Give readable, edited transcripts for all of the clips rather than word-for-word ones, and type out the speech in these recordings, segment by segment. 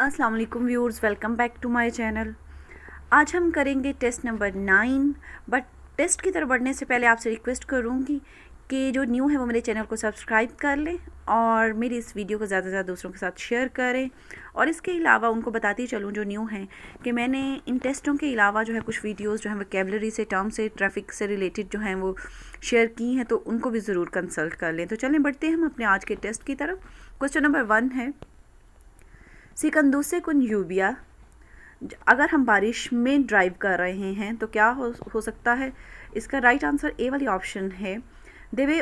अस्सलाम वालेकुम viewers, welcome back to my channel. आज हम करेंगे टेस्ट नंबर 9। बट टेस्ट की तरफ बढ़ने से पहले आपसे रिक्वेस्ट करूँगी कि जो न्यू है वो मेरे चैनल को सब्सक्राइब कर लें और मेरी इस वीडियो को ज़्यादा से ज़्यादा दूसरों के साथ शेयर करें। और इसके अलावा उनको बताती चलूँ जो न्यू हैं कि मैंने इन टेस्टों के अलावा जो है कुछ वीडियोस जो हैं वोकैबुलरी से, टर्म से, ट्रैफिक से रिलेटेड जो हैं वो शेयर की हैं, तो उनको भी ज़रूर कंसल्ट कर लें। तो चलें बढ़ते हैं हम अपने आज के टेस्ट की तरफ। क्वेश्चन नंबर 1 है Si conduce con lluvia। अगर हम बारिश में ड्राइव कर रहे हैं तो क्या हो सकता है? इसका राइट आंसर ए वाली ऑप्शन है। Debe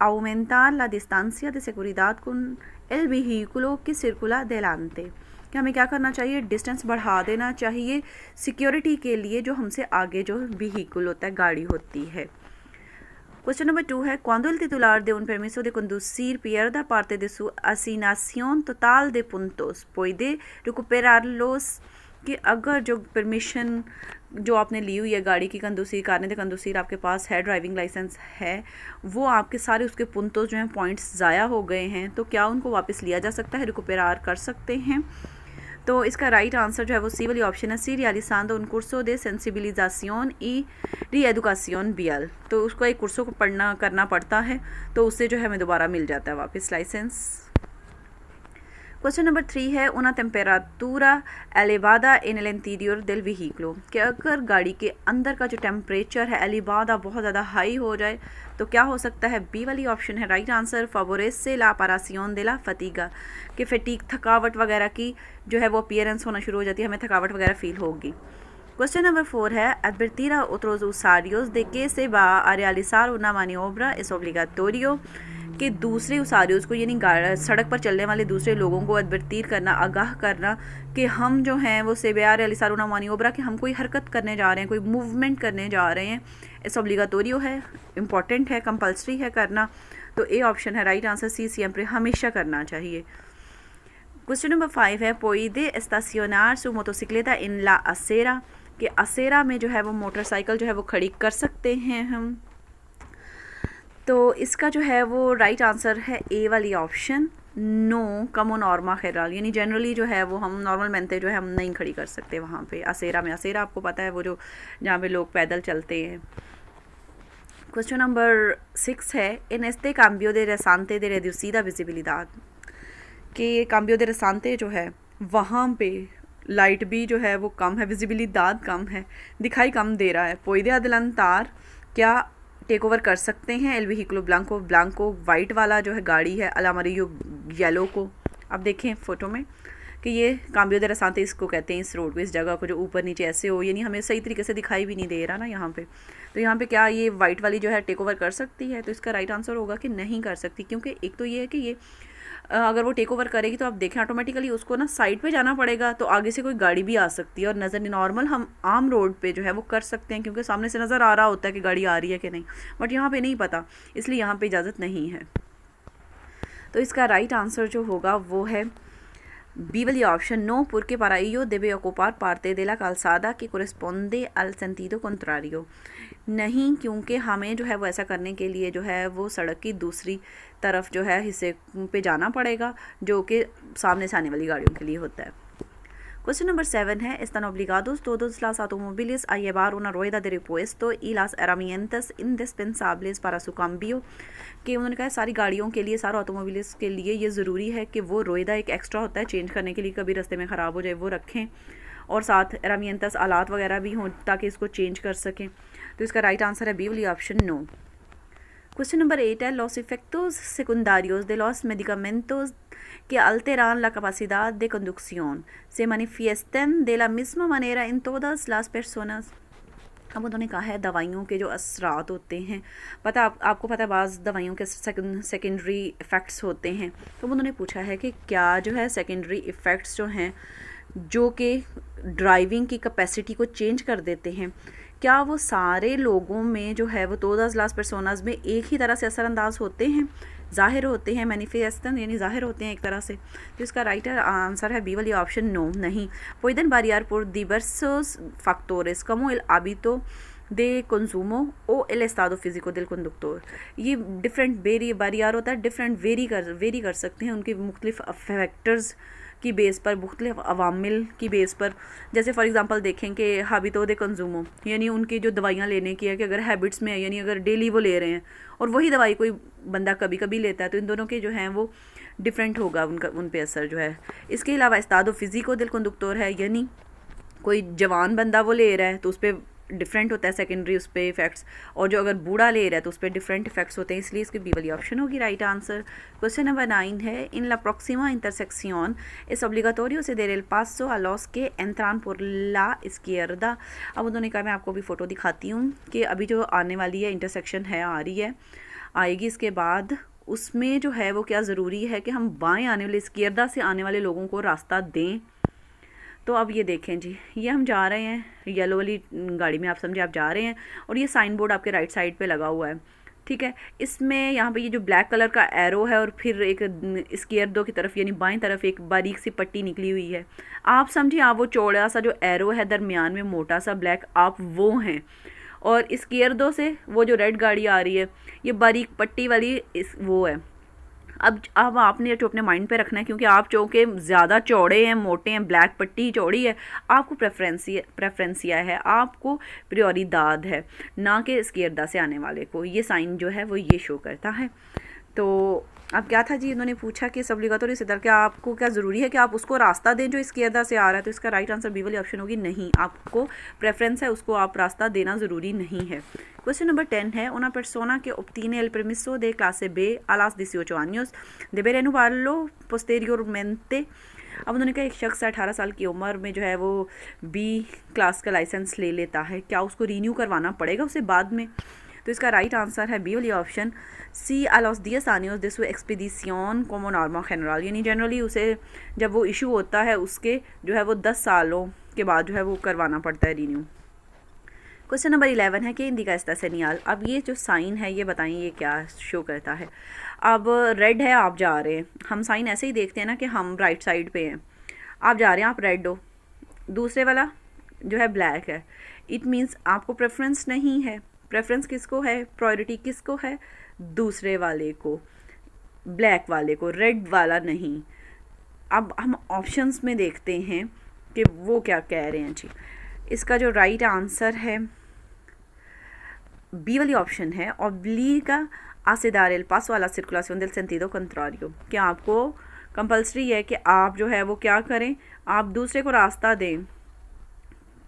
aumentar la distancia de seguridad con el vehículo que circula delante। कि हमें क्या करना चाहिए? डिस्टेंस बढ़ा देना चाहिए सिक्योरिटी के लिए जो हमसे आगे जो व्हीकल होता है, गाड़ी होती है। Cuestión número 2 है cuando el titular de un permiso de conducir pierda parte de su asignación total de puntos puede recuperarlos। कि अगर जो परमिशन जो आपने ली हुई है गाड़ी की कंदूसीर, कारने दे कंदूसीर आपके पास है, ड्राइविंग लाइसेंस है, वो आपके सारे उसके पुंतों जो हैं पॉइंट्स ज़ाया हो गए हैं, तो क्या उनको वापस लिया जा सकता है? रिकुपेरार कर सकते हैं। तो इसका राइट आंसर जो है वो सी वाली ऑप्शन है। सी realizando un curso de sensibilización y reeducación vial। तो उसको एक कुर्सों को करना पड़ता है, तो उससे जो है हमें दोबारा मिल जाता है वापस लाइसेंस। क्वेश्चन नंबर 3 है una temperatura elevada en el interior del vehículo। कि अगर गाड़ी के अंदर का जो टेम्परेचर है elevada बहुत ज़्यादा हाई हो जाए तो क्या हो सकता है? बी वाली ऑप्शन है right answer. favorece la aparición de la fatiga। कि फटीग, थकावट वगैरह की जो है वो अपीयरेंस होना शुरू हो जाती है, हमें थकावट वगैरह फील होगी। क्वेश्चन नंबर 4 है advertir a otros usuarios de que se va a realizar una maniobra es obligatorio। कि दूसरे उसारियों को यानी सड़क पर चलने वाले दूसरे लोगों को एडवर्टीर करना, आगाह करना कि हम जो हैं वो सेबियार एलिसारुना मानियोब्रा कि हम कोई हरकत करने जा रहे हैं, कोई मूवमेंट करने जा रहे हैं। इस ऑब्लिगाटोरियो है, इम्पॉर्टेंट है, कंपल्सरी है करना। तो ए ऑप्शन है राइट आंसर। सी सिएम्प्रे हमेशा करना चाहिए। क्वेश्चन नंबर 5 है puede estacionar su motocicleta en la acera। कि असेरा में जो है वो मोटरसाइकिल जो है वो खड़ी कर सकते हैं हम। तो इसका जो है वो राइट आंसर है ए वाली ऑप्शन। नो कमो नॉर्मा खैराल, यानी जनरली जो है वो हम नॉर्मल मेंटे जो है हम नहीं खड़ी कर सकते वहाँ पे असेरा में। असेरा आपको पता है वो जो जहाँ पे लोग पैदल चलते हैं। क्वेश्चन नंबर 6 है en este cambio de rasante de reducida visibilidad। कि cambio de rasante जो है वहाँ पे लाइट भी जो है वो कम है, विजिबिलिदाद कम है, दिखाई कम दे रहा है। पुede adelantar क्या टेक ओवर कर सकते हैं एल व्हीकलो ब्लांको वाइट वाला जो है गाड़ी है, अल अमारियो येलो को। अब देखें फ़ोटो में कि ये काम्बियो दे रसाते इसको कहते हैं, इस रोड को, इस जगह को जो ऊपर नीचे ऐसे हो, यानी हमें सही तरीके से दिखाई भी नहीं दे रहा ना यहाँ पे। तो यहाँ पे क्या ये वाइट वाली जो है टेक ओवर कर सकती है? तो इसका राइट आंसर होगा कि नहीं कर सकती, क्योंकि एक तो ये है कि ये अगर वो टेक ओवर करेगी तो आप देखें ऑटोमेटिकली उसको ना साइड पे जाना पड़ेगा, तो आगे से कोई गाड़ी भी आ सकती है और नज़र नॉर्मल हम आम रोड पे जो है वो कर सकते हैं, क्योंकि सामने से नज़र आ रहा होता है कि गाड़ी आ रही है कि नहीं, बट यहाँ पे नहीं पता, इसलिए यहाँ पे इजाज़त नहीं है। तो इसका राइट आंसर जो होगा वो है बी वाली ऑप्शन। नो porque para ello debe ocupar parte de la calzada que corresponde al sentido contrario। नहीं, क्योंकि हमें जो है वो ऐसा करने के लिए जो है वो सड़क की दूसरी तरफ जो है हिस्से पे जाना पड़ेगा, जो कि सामने से आने वाली गाड़ियों के लिए होता है। Cuestión número 7 है están obligados todos los automóviles a llevar una rueda de repuesto y las herramientas indispensables para su cambio। कि उन्होंने कहा सारी गाड़ियों के लिए, सारे ऑटोमोबिल्स के लिए ये ज़रूरी है कि वो रोएदा एक एक्स्ट्रा होता है चेंज करने के लिए, कभी रास्ते में ख़राब हो जाए वो रखें, और साथ herramientas आलात वगैरह भी हों ताकि इसको चेंज कर सकें। तो इसका राइट आंसर है बी वाली ऑप्शन नो। Cuestión número 8 है los efectos secundarios de los medicamentos que alteran la capacidad de conducción se manifiestan de la misma manera en todas las personas। अब उन्होंने कहा है दवाइयों के जो असरात होते हैं, आपको पता है बाज़ दवाइयों के सेकेंडरी इफ़ेक्ट्स होते हैं, तो उन्होंने पूछा है कि क्या जो है सेकेंडरी इफ़ेक्ट्स जो हैं जो कि ड्राइविंग की कैपेसिटी को चेंज कर देते हैं, क्या वो सारे लोगों में जो है वो todas las personas में एक ही तरह से असरअंदाज होते हैं, ज़ाहिर होते हैं, मैनिफेस्टन यानी ज़ाहिर होते हैं एक तरह से। तो इसका राइट आंसर है बी वाली ऑप्शन नो नहीं। pueden variar por diversos factores como el hábito de consumo o el estado físico del conductor। ये डिफरेंट वेरियर होता है, डिफरेंट वेरी कर सकते हैं, उनके मुख्तलिफ फैक्टर्स की बेस पर, मुख्तलिफ अवामिल की बेस पर, जैसे फॉर एग्ज़ाम्पल देखें कि हाबितो दे कंज्यूमो, यानी उनकी जो दवाइयाँ लेने की है कि अगर हैबिट्स में है, यानी अगर डेली वो ले रहे हैं और वही दवाई कोई बंदा कभी कभी लेता है, तो इन दोनों के जो हैं वो डिफरेंट होगा उनका, उन पे असर जो है। इसके अलावा इस्तादो फिज़िको दिल कंडक्टर है, यानी कोई जवान बंदा वो ले रहा है तो उस पर डिफरेंट होता है सेकेंडरी उस पर इफेक्ट्स, और जो अगर बूढ़ा ले रहा है तो उस पर डिफरेंट इफेक्ट्स होते हैं, इसलिए इसकी बी वाली ऑप्शन होगी राइट आंसर। क्वेश्चन नंबर 9 है, इन ला प्रोक्सिमा इंटरसेक्शन इस ऑब्लिगाटोरियो से देर एल पासो a los que entran por la izquierda। अब उन्होंने कहा, मैं आपको भी फ़ोटो दिखाती हूँ कि अभी जो आने वाली है इंटरसेक्शन है, आ रही है, आएगी, इसके बाद उसमें जो है वो क्या ज़रूरी है कि हम बाएँ आने वाले इस्कियर्दा से आने वाले लोगों को रास्ता दें। तो अब ये देखें जी, ये हम जा रहे हैं येलो वाली गाड़ी में, आप समझे आप जा रहे हैं, और ये साइन बोर्ड आपके राइट साइड पे लगा हुआ है, ठीक है। इसमें यहाँ पे ये जो ब्लैक कलर का एरो है और फिर एक इस्कियर्दो की तरफ यानी बाईं तरफ एक बारीक सी पट्टी निकली हुई है, आप समझिए आप वो चौड़ा सा जो एरो है दरमियान में मोटा सा ब्लैक, आप वो हैं, और इस्कियर्दो से वो जो रेड गाड़ी आ रही है ये बारीक पट्टी वाली वो है। अब आपने जो अपने माइंड पे रखना है, क्योंकि आप चूँकि ज़्यादा चौड़े हैं, मोटे हैं, ब्लैक पट्टी चौड़ी है, आपको प्रेफरेंसिया है, आपको प्रियोरिदाद है, ना कि इस्कियर्दा से आने वाले को। ये साइन जो है वो ये शो करता है। तो अब क्या था जी, इन्होंने पूछा कि ऑब्लिगाटोरी से क्या आपको क्या ज़रूरी है कि आप उसको रास्ता दें जो इस्कियर्दा से आ रहा है, तो इसका राइट आंसर बी वाली ऑप्शन होगी नहीं, आपको प्रेफरेंस है, उसको आप रास्ता देना ज़रूरी नहीं है। क्वेश्चन नंबर 10 है, una persona que obtiene el permiso de clase B a los 18 años debe renovarlo posteriormente। अब उन्होंने कहा एक शख्स 18 साल की उम्र में जो है वो बी क्लास का लाइसेंस ले लेता है, क्या उसको रीन्यू करवाना पड़ेगा उसे बाद में? तो इसका राइट आंसर है बी वाली option, C a los 10 años de su expedición como norma general, यानी जनरली उसे जब वो इशू होता है उसके जो है वो 10 सालों के बाद जो है वो करवाना पड़ता है रीन्यू। क्वेश्चन नंबर 11 है कि इंडिका इस्ता सेनियाल। अब ये जो साइन है ये बताएं ये क्या शो करता है। अब रेड है, आप जा रहे हैं, हम साइन ऐसे ही देखते हैं ना कि हम राइट साइड पे हैं, आप जा रहे हैं, आप रेड हो, दूसरे वाला जो है ब्लैक है, इट मीन्स आपको प्रेफरेंस नहीं है। प्रेफरेंस किसको है, प्रायोरिटी किसको है, दूसरे वाले को, ब्लैक वाले को, रेड वाला नहीं। अब हम ऑप्शंस में देखते हैं कि वो क्या कह रहे हैं जी। इसका जो राइट आंसर है बी वाली ऑप्शन है, obliga a ceder el paso a la circulación del sentido contrario, कि आपको कंपल्सरी है कि आप जो है वो क्या करें, आप दूसरे को रास्ता दें,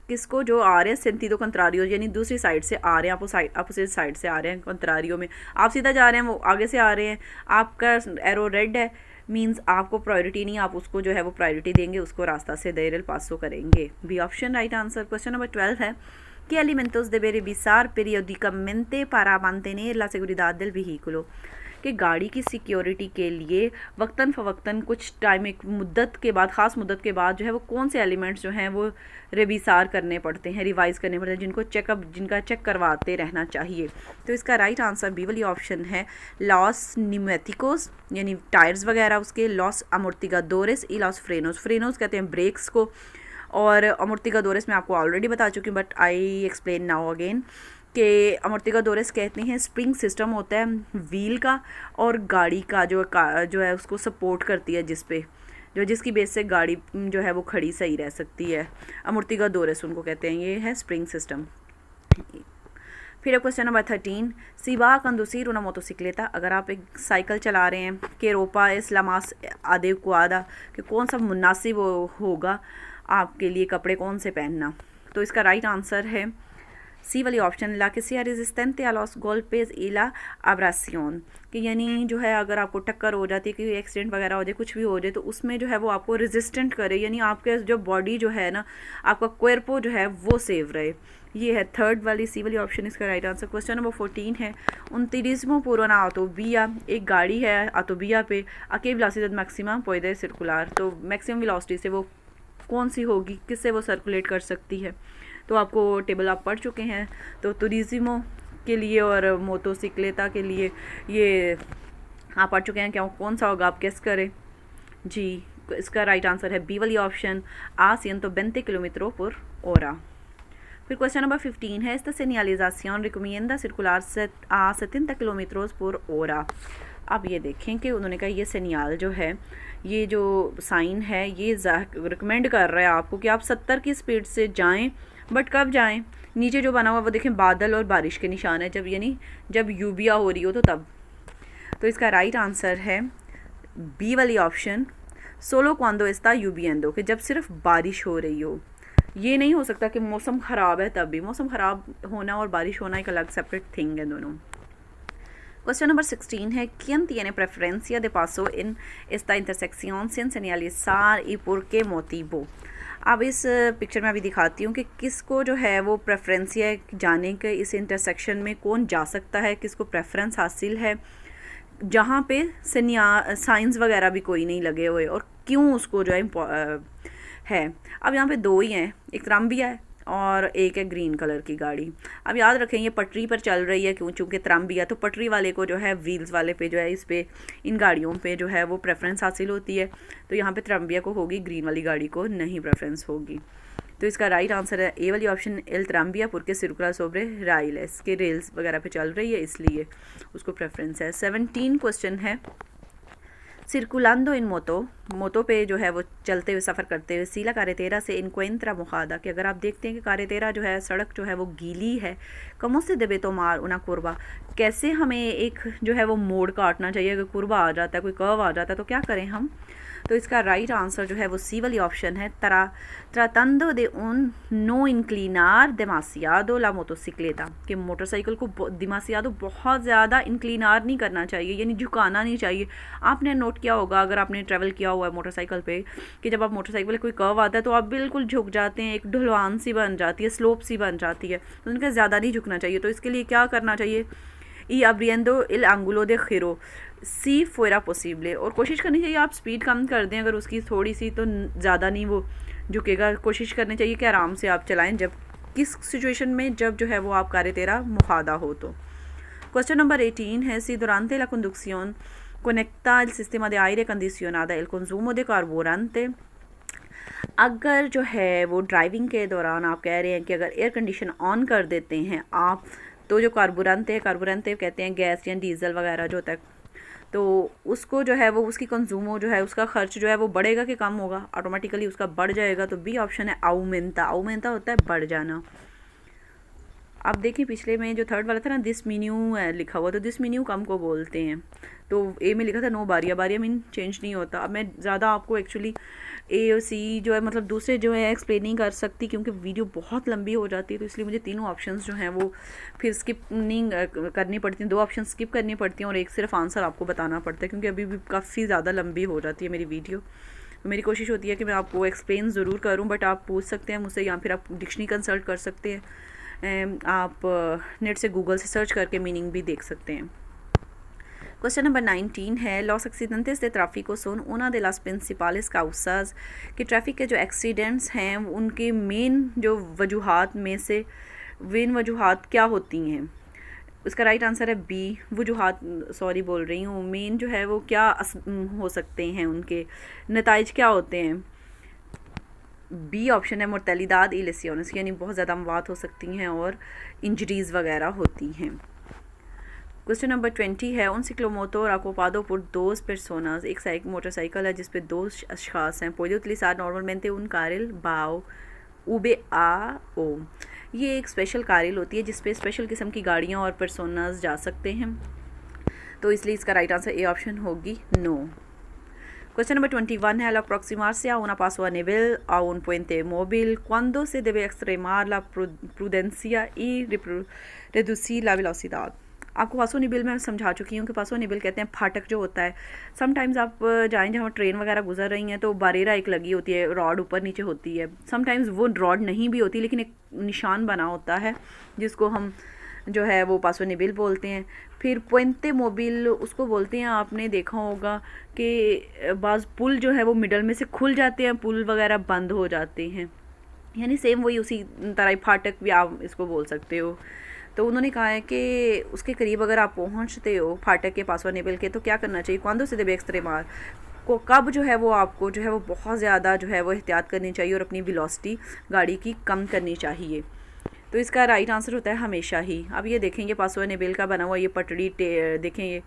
किसको, जो आ रहे हैं सेंटिडो कंट्रारियो, यानी दूसरी साइड से आ रहे हैं, अपोजिट साइड से आ रहे हैं, कंट्रारियो में आप सीधा जा रहे हैं, वो आगे से आ रहे हैं, आपका एरो रेड है, मींस आपको प्रायोरिटी नहीं, आप उसको जो है वो प्रायोरिटी देंगे, उसको रास्ता से देर एल पासो करेंगे। B option right answer. Question number 12 है, ¿qué alimentos debe revisar periódicamente para mantener la seguridad del vehículo? कि गाड़ी की सिक्योरिटी के लिए वक्तन फ़वक्तन कुछ टाइम, एक मुद्दत के बाद, ख़ास मुद्दत के बाद जो है वो कौन से एलिमेंट्स जो हैं वो रिविसार करने पड़ते हैं, रिवाइज़ करने पड़ते हैं, जिनका चेक करवाते रहना चाहिए। तो इसका राइट आंसर बी वाली ऑप्शन है, लॉस न्यूमेटिकोस यानी टायर्स वगैरह उसके, लॉस अमोर्टिगाडोरेस ई लॉस फ्रेनोस, फ्रेनोस कहते हैं ब्रेक्स को, और अमोर्टिगाडोरेस मैं आपको ऑलरेडी बता चुकी हूँ, but I explain now again कि अमोर्टिगाडोरेस कहते हैं स्प्रिंग सिस्टम होता है व्हील का और गाड़ी का जो है उसको सपोर्ट करती है, जिसकी बेस से गाड़ी जो है वो खड़ी सही रह सकती है। अमोर्टिगाडोरेस उनको कहते हैं, ये है स्प्रिंग सिस्टम। फिर question number 13, si va a conducir una motocicleta, अगर आप एक साइकिल चला रहे हैं, que ropa es la más adecuada, कि कौन सा मुनासिब होगा आपके लिए कपड़े कौन से पहनना। तो इसका राइट आंसर है सी वाली option, La que sea resistente a los golpes y la abrasión, कि यानी जो है अगर आपको टक्कर हो जाती है, कि एक्सीडेंट वगैरह हो जाए, कुछ भी हो जाए, तो उसमें जो है वो आपको रेजिस्टेंट करे, यानी आपके जो बॉडी जो है ना, आपका क्वेर्पो जो है वो सेव रहे। ये है थर्ड वाली सी वाली ऑप्शन इसका राइट आंसर। क्वेश्चन नंबर 14 है, 29 पुराना ऑटोबिया, एक गाड़ी है ऑटोबिया पे, अके वेलोसिटी मैक्सिमम पुede सर्कुलर, तो मैक्सिमम वेलोसिटी से वो कौन सी होगी, किससे वो सर्कुलेट कर सकती है। तो आपको टेबल आप पढ़ चुके हैं, तो तुरिज्मो के लिए और मोटोसिक्लेटा के लिए ये आप पढ़ चुके हैं, क्या कौन सा होगा, आप गेस करें जी। इसका राइट आंसर है बी वाली ऑप्शन, a 120 किलोमीटर पर hora। फिर क्वेश्चन नंबर 15 है, esta señalización recomienda circular a 70 kilómetros por hora। अब ये देखें कि उन्होंने कहा ये सिग्नल जो है, ये जो साइन है, ये रिकमेंड कर रहा है आपको कि आप 70 की स्पीड से जाएं, बट कब जाएं? नीचे जो बना हुआ वो देखें बादल और बारिश के निशान है, जब यानी जब यूबिया हो रही हो तो तब। तो इसका राइट आंसर है बी वाली ऑप्शन, सोलो क्वांडो एस्ता यूबिएंदो, कि जब सिर्फ बारिश हो रही हो। ये नहीं हो सकता कि मौसम ख़राब है तब भी। मौसम ख़राब होना और बारिश होना एक अलग सेपरेट थिंग है दोनों। Question number 16 है, ¿quién tiene preferencia de paso en esta intersección sin señalizar y por qué motivo? अब इस पिक्चर में अभी दिखाती हूँ कि किसको जो है वो प्रेफरेंसिया जाने के इस इंटरसेक्शन में कौन जा सकता है, किसको प्रेफरेंस हासिल है जहाँ पे साइंस वगैरह भी कोई नहीं लगे हुए, और क्यों उसको जो है। अब यहाँ पे दो ही हैं, एक त्रम्बिया है और एक है ग्रीन कलर की गाड़ी। अब याद रखें ये पटरी पर चल रही है, क्यों? चूँकि त्रम्बिया, तो पटरी वाले को जो है व्हील्स वाले पे जो है इस पे इन गाड़ियों पे जो है वो प्रेफरेंस हासिल होती है। तो यहाँ पे त्रम्बिया को होगी, ग्रीन वाली गाड़ी को नहीं प्रेफरेंस होगी। तो इसका राइट आंसर है ए वाली ऑप्शन, एल त्रम्बिया porque circula sobre raíles, के रेल्स वगैरह पे चल रही है इसलिए उसको प्रेफरेंस है। 17 क्वेश्चन है, सिरकुलांदो इन मोतो पे जो है वो चलते हुए सफ़र करते हुए सीला कारेतेरा से इनक्वेंत्रा मुखादा, कि अगर आप देखते हैं कि कारेतेरा जो है सड़क जो है वो गीली है, कमो से देबे तो मार उना कुर्बा, कैसे हमें एक जो है वो मोड़ काटना चाहिए, अगर कुर्बा आ जाता है, कोई कर्व आ जाता है तो क्या करें हम? तो इसका राइट आंसर जो है वो सी वाली ऑप्शन है, tratando de un no inclinar demasiado la motocicleta, कि मोटरसाइकिल को demasiado बहुत ज़्यादा इंक्लिनार नहीं करना चाहिए, यानी झुकाना नहीं चाहिए। आपने नोट किया होगा अगर आपने ट्रैवल किया हुआ है मोटरसाइकिल पे, कि जब आप मोटरसाइकिल कोई कर्व आता है तो आप बिल्कुल झुक जाते हैं, एक ढलवान सी बन जाती है, स्लोप सी बन जाती है, तो उनका ज़्यादा नहीं झुकना चाहिए। तो इसके लिए क्या करना चाहिए? y abriendo el ángulo de giro si fuera posible, और कोशिश करनी चाहिए आप स्पीड कम कर दें अगर उसकी थोड़ी सी, तो ज़्यादा नहीं वो झुकेगा। कोशिश करनी चाहिए कि आराम से आप चलाएं, जब किस सिचुएशन में, जब जो है वो आप carretera mojada हो तो। क्वेश्चन नंबर 18 है, si durante la conducción conecta el sistema de aire acondicionado el consumo de carburante, अगर जो है वो ड्राइविंग के दौरान आप कह रहे हैं कि अगर एयर कंडीशन ऑन कर देते हैं आप, तो जो कार्बोरेंटे कहते हैं गैस या डीजल वगैरह जो होता है, तो उसको जो है वो उसकी कंज्यूमो जो है उसका खर्च जो है वो बढ़ेगा कि कम होगा? ऑटोमेटिकली उसका बढ़ जाएगा। तो बी ऑप्शन है आउमेंटा होता है बढ़ जाना। अब देखिए पिछले में जो थर्ड वाला था ना, दिस मीन्यू लिखा हुआ, तो दिस मीन्यू कम को बोलते हैं, तो ए में लिखा था नो बारिया मीन चेंज नहीं होता। अब मैं ज़्यादा आपको एक्चुअली ए और सी जो है मतलब दूसरे जो है एक्सप्लेन नहीं कर सकती, क्योंकि वीडियो बहुत लंबी हो जाती है, तो इसलिए मुझे तीनों ऑप्शंस जो हैं वो फिर स्किप नहीं करनी पड़ती हैं, 2 ऑप्शन स्किप करनी पड़ती हैं और एक सिर्फ आंसर आपको बताना पड़ता है, क्योंकि अभी भी काफ़ी ज़्यादा लंबी हो जाती है मेरी वीडियो। तो मेरी कोशिश होती है कि मैं आपको एक्सप्लेन ज़रूर करूँ, बट आप पूछ सकते हैं मुझसे, या फिर आप डिक्शनरी कंसल्ट कर सकते हैं, आप नेट से गूगल से सर्च करके मीनिंग भी देख सकते हैं। क्वेश्चन नंबर 19 है, लॉस एक्सीडेंटेस de tráfico son una de las principales causas, कि ट्रैफिक के जो एक्सीडेंट्स हैं उनके मेन जो वजूहात में से मेन वजूहात क्या होती हैं? उसका राइट आंसर है बी वजूहात, सॉरी बोल रही हूँ, मेन जो है वो क्या हो सकते हैं, उनके नताइज क्या होते हैं? बी ऑप्शन है मोर्टेलिदाद y lesiones, यानी बहुत ज़्यादा अमवात हो सकती हैं और इंजरीज़ वगैरह होती हैं। क्वेश्चन नंबर 20 है, उन सिक्लोमोटोर ocupado por 2 personas, एक मोटरसाइकिल है जिस पे 2 अशखास हैं, puede utilizar normalmente un carril BAO VAO, ये एक स्पेशल कारल होती है जिस पे स्पेशल किस्म की गाड़ियाँ और पर्सोनास जा सकते हैं, तो इसलिए इसका राइट आंसर ए ऑप्शन होगी नो। Question number 21 है, al aproximarse a una paso a nivel a un puente móvil, ¿cuándo se debe extremar la prudencia y reducir la velocidad? आपको पासो निबिल में समझा चुकी हूँ कि पासो निबिल कहते हैं फाटक जो होता है। समटाइम्स आप जाएँ जहाँ ट्रेन वगैरह गुजर रही हैं तो बारेरा एक लगी होती है, रॉड ऊपर नीचे होती है, समटाइम्स वो रॉड नहीं भी होती लेकिन एक निशान बना होता है जिसको हम जो है वो पासो निबिल बोलते हैं। फिर पुएंते मोबिल उसको बोलते हैं, आपने देखा होगा कि बाज़ पुल जो है वो मिडल में से खुल जाते हैं, पुल वगैरह बंद हो जाते हैं, यानी सेम वही उसी तरह फाटक भी आप इसको बोल सकते हो। तो उन्होंने कहा है कि उसके करीब अगर आप पहुंचते हो फाटक के पासो निबिल के, तो क्या करना चाहिए? क्वांडो से देबे एक्सट्रेमार को, कब जो है वो आपको जो है वो बहुत ज़्यादा जो है वो एहतियात करनी चाहिए और अपनी वेलोसिटी गाड़ी की कम करनी चाहिए। तो इसका राइट आंसर होता है हमेशा ही। अब ये देखेंगे पासो निबिल का बना हुआ ये पटड़ी देखें, ये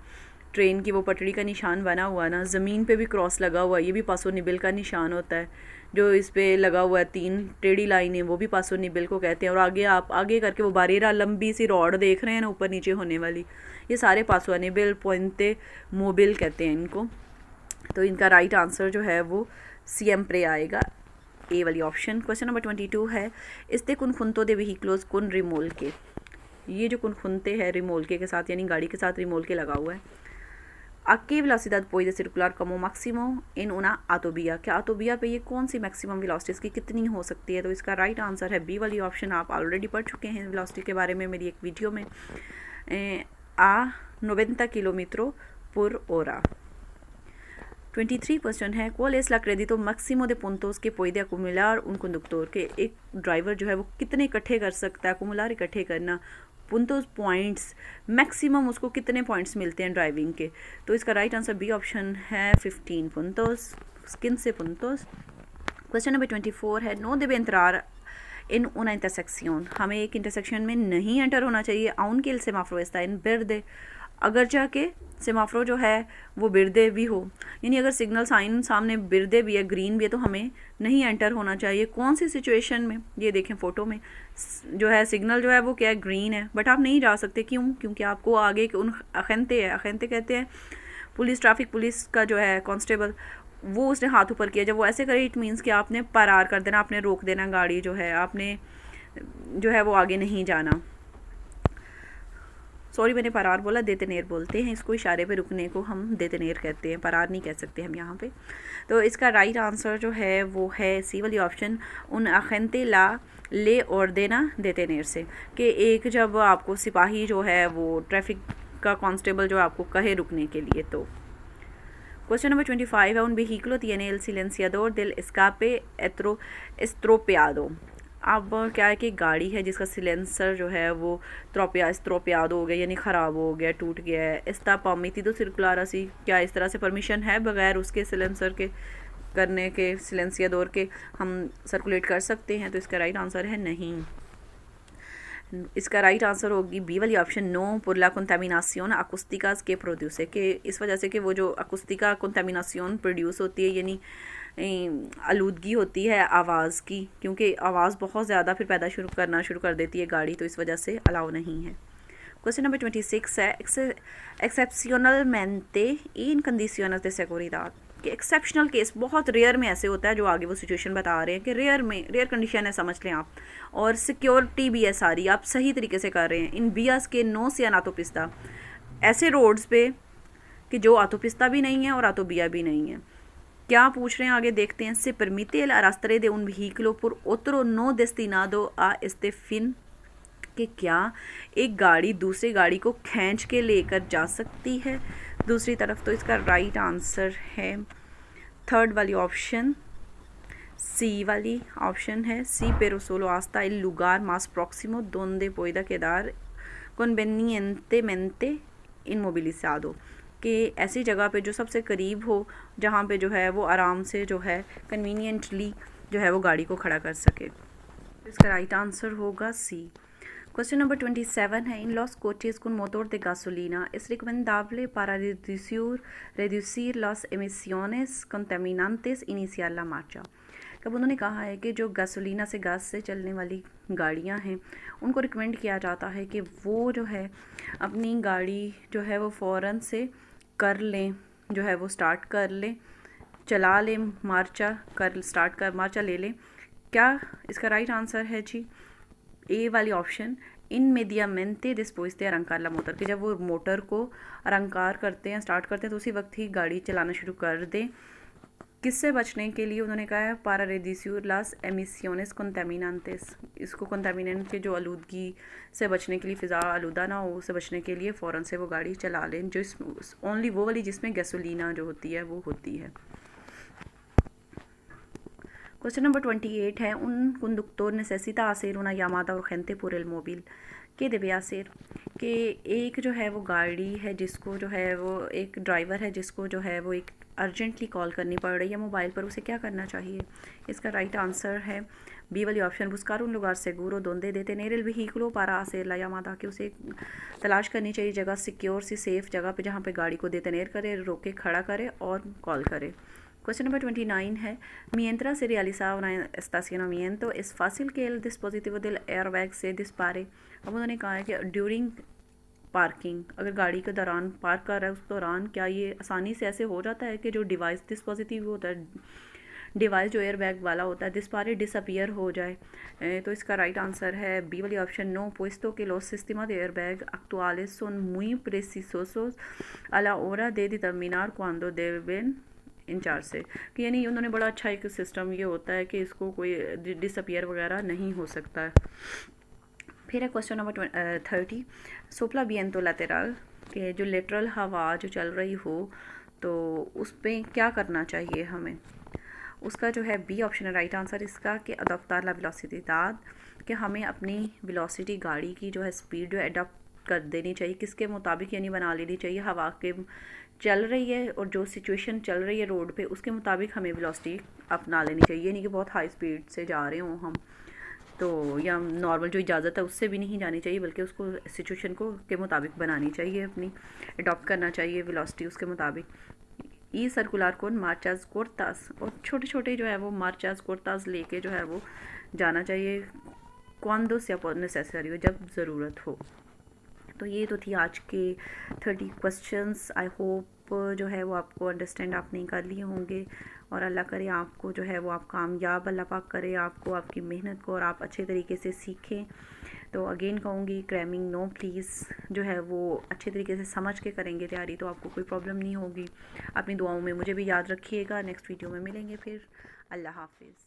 ट्रेन की वो पटड़ी का निशान बना हुआ ना, ज़मीन पे भी क्रॉस लगा हुआ है, ये भी पासो निबिल का निशान होता है। जो इस पे लगा हुआ है 3 टेढ़ी लाइनें, वो भी पासो निबिल को कहते हैं। और आगे आप आगे करके वो बारेरा लंबी सी रॉड देख रहे हैं ना ऊपर नीचे होने वाली, ये सारे पासो निबिल पुएंते मोबिल कहते हैं इनको। तो इनका राइट आंसर जो है वो सिएम्प्रे आएगा, ए वाली ऑप्शन। क्वेश्चन नंबर 22 है, इसते कुनखुंतो दे व्हीकलोस कुन रिमोल्के। ये जो कुनखुंते है रिमोल्के के साथ, यानी गाड़ी के साथ रिमोल्के लगा हुआ है। अक्के वेलोसिडad puede circular como máximo en una autovía। क्या ऑटोविया पे ये कौन सी मैक्सिमम वेलोसिटी इसकी कितनी हो सकती है? तो इसका राइट आंसर है बी वाली ऑप्शन। आप ऑलरेडी पढ़ चुके हैं वेलोसिटी के बारे में मेरी एक वीडियो में। आ 90 किलोमीटर पर hora। 23 क्वेश्चन है, ¿cuál es la crédito máximo de puntos que puede acumular un conductor? के एक ड्राइवर जो है वो कितने इकट्ठे कर सकता है, अकुमुलार इकट्ठे करना, पुंतोस पॉइंट्स, मैक्सिमम उसको कितने पॉइंट्स मिलते हैं ड्राइविंग के? तो इसका राइट आंसर बी ऑप्शन है 15 पुंतोस, 15 puntos। क्वेश्चन नंबर 24 है, no debe entrar en una intersección। हमें एक इंटरसेक्शन में नहीं एंटर होना चाहिए, aunque el semáforo está en verde, अगर जाके सेमाफ्रो जो है वो बिरदे भी हो, यानी अगर सिग्नल साइन सामने बिरदे भी है, ग्रीन भी है, तो हमें नहीं एंटर होना चाहिए। कौन सी सिचुएशन में? ये देखें फ़ोटो में जो है सिग्नल जो है वो क्या है, ग्रीन है, बट आप नहीं जा सकते। क्यों? क्योंकि आपको आगे उन अखंते है, अखंते कहते हैं पुलिस, ट्रैफिक पुलिस का जो है कांस्टेबल, वो उसने हाथ ऊपर किया। जब वो ऐसे करे इट मीन्स कि आपने पार कर देना, आपने रोक देना गाड़ी जो है, आपने जो है वो आगे नहीं जाना। सॉरी मैंने परार बोला, देतनेर बोलते हैं इसको, इशारे पे रुकने को हम देतनेर कहते हैं, परार नहीं कह सकते हम यहाँ पे। तो इसका राइट आंसर जो है वो है सी वाली ऑप्शन, उन अखंते ला ले और देना देतनेर से। कि एक जब आपको सिपाही जो है वो ट्रैफिक का कांस्टेबल जो आपको कहे रुकने के लिए। तो क्वेश्चन नंबर 25 है, उन vehículo tiene el silenciador del escape estropeado। अब क्या है कि गाड़ी है जिसका सिलेंसर जो है वो स्ट्रोपियादो हो गया, यानी ख़राब हो गया, टूट गया है। इस्ता परमिती तो सर्कुलर सी, क्या इस तरह से परमिशन है बगैर उसके सिलेंसर के करने के, सिलेंसियादोर के हम सर्कुलेट कर सकते हैं? तो इसका राइट आंसर है नहीं। इसका राइट आंसर होगी बी वाली ऑप्शन, नो por la contaminación acústicas que produce। कि इस वजह से कि वो जो अकुस्तिका कंटामिनासियोन प्रोड्यूस होती है, यानी आलूदगी होती है आवाज़ की, क्योंकि आवाज़ बहुत ज़्यादा फिर पैदा करना शुरू कर देती है गाड़ी, तो इस वजह से अलाउ नहीं है। क्वेश्चन नंबर 26 है, एक्सेप्शनलमेंटे इन कंडीशंस de seguridad। कि एक्सेप्शनल केस बहुत रेयर में ऐसे होता है, जो आगे वो सिचुएशन बता रहे हैं कि रेयर कंडीशन है, समझ लें आप, और सिक्योरिटी भी है सारी, आप सही तरीके से कर रहे हैं। इन बियास के नो से अनातोपिस्ता, ऐसे रोड्स पे कि जो आतोपिस्ता भी नहीं है और आतोबिया भी नहीं है। क्या पूछ रहे हैं आगे देखते हैं। से परमिते el arrastre de un vehículo por otro no destinado a este fin। कि क्या एक गाड़ी दूसरी गाड़ी को खींच के लेकर जा सकती है दूसरी तरफ? तो इसका राइट आंसर है थर्ड वाली ऑप्शन, सी वाली ऑप्शन है सी, pero solo hasta el lugar más próximo donde pueda quedar convenientemente inmovilizado। कि ऐसी जगह पे जो सबसे करीब हो, जहाँ पे जो है वो आराम से जो है कन्वीनियंटली जो है वो गाड़ी को खड़ा कर सके। इसका राइट आंसर होगा सी। क्वेश्चन नंबर 27 है, इन los coches con motor de gasolina es recomendable para reducir las emisiones contaminantes iniciar la marcha। कब उन्होंने कहा है कि जो गैसोलीना से गैस से चलने वाली गाड़ियां हैं उनको रिकमेंड किया जाता है कि वो जो है अपनी गाड़ी जो है वो फ़ौरन से कर लें, जो है वो स्टार्ट कर लें, चला लें, मार्चा ले लें। क्या इसका राइट आंसर है जी ए वाली option, inmediatamente después de arrancar la motor। कि जब वो मोटर को अरंकार करते हैं, स्टार्ट करते हैं, तो उसी वक्त ही गाड़ी चलाना शुरू कर दें। किससे बचने के लिए उन्होंने कहा है, para reducir las emisiones contaminantes। इसको कंटामिनेंट के जो आलूदगी से बचने के लिए, फ़िज़ा आलूदा ना हो, उससे बचने के लिए फ़ौरन से वो गाड़ी चला लें, जो ओनली वो वाली जिसमें गैसोलीना जो होती है वो होती है। क्वेश्चन नंबर 28 है, un conductor necesita hacer una llamada urgente por el móvil। ¿Qué debe hacer? कि एक जो है वो गाड़ी है जिसको जो है वो एक ड्राइवर है जिसको जो है वो एक अर्जेंटली कॉल करनी पड़ रही है मोबाइल पर, उसे क्या करना चाहिए? इसका राइट आंसर है बी वाली ऑप्शन, बुस्कार उन लुगार सेगूरो दोंदे देते नेरल व्हीकलो पारा से लयामादा, कि उसे तलाश करनी चाहिए जगह सिक्योर सी सेफ़ जगह पे जहाँ पे गाड़ी को देतेनेर करे, रोके खड़ा करे और कॉल करे। क्वेश्चन नंबर 29 है, mientras se realizaba un estacionamiento es fácil que el dispositivo del airbag se dispare। अब उन्होंने कहा है कि ड्यूरिंग पार्किंग, अगर गाड़ी के दौरान पार्क कर रहा है उस दौरान क्या ये आसानी से ऐसे हो जाता है कि जो डिवाइस डिस्पोजिटिव होता है, डिवाइस जो एयरबैग वाला होता है डिस्पारे डिसअपियर हो जाए। तो इसका राइट आंसर है बी वाली ऑप्शन, नो puesto que los sistemas de airbag actuales son muy precisos a la hora de determinar cuándo deben हिंचारसे, कि यानी उन्होंने बड़ा अच्छा एक सिस्टम ये होता है कि इसको कोई डिसअपियर वगैरह नहीं हो सकता है। फिर है क्वेश्चन नंबर 30, सोप्ला बियंतो लैटेरल, के जो लेटरल हवा जो चल रही हो तो उस पर क्या करना चाहिए हमें? उसका जो है बी ऑप्शन है राइट आंसर इसका, कि अडॉप्टार ला वेलोसिटीदाद, कि हमें अपनी वेलोसिटी गाड़ी की जो है स्पीड जो अडॉप्ट कर देनी चाहिए, किसके मुताबिक यानी बना लेनी चाहिए, हवा के चल रही है और जो सिचुएशन चल रही है रोड पे उसके मुताबिक हमें वेलोसिटी अपना लेनी चाहिए, नहीं कि बहुत हाई स्पीड से जा रहे हों हम तो, या नॉर्मल जो इजाज़त है उससे भी नहीं जानी चाहिए, बल्कि उसको सिचुएशन को के मुताबिक बनानी चाहिए, अपनी अडॉप्ट करना चाहिए वेलोसिटी उसके मुताबिक। ई सर्कुलर कोन मार्चाज कोर्तास, और छोटे छोटे जो है वो मार्चाज कोर्तास लेके जो है वो जाना चाहिए, क्वांडो से नेसेसरी हो, जब ज़रूरत हो। तो ये तो थी आज के 30 क्वेश्चंस। आई होप जो है वो आपको अंडरस्टैंड आपने कर लिए होंगे, और अल्लाह करे आपको जो है वो आप कामयाब अल्लाह पाक करे आपको, आपकी मेहनत को, और आप अच्छे तरीके से सीखें। तो अगेन कहूँगी क्रैमिंग नो प्लीज़ जो है वो अच्छे तरीके से समझ के करेंगे तैयारी, तो आपको कोई प्रॉब्लम नहीं होगी। अपनी दुआओं में मुझे भी याद रखिएगा। नेक्स्ट वीडियो में मिलेंगे फिर। अल्लाह हाफिज़।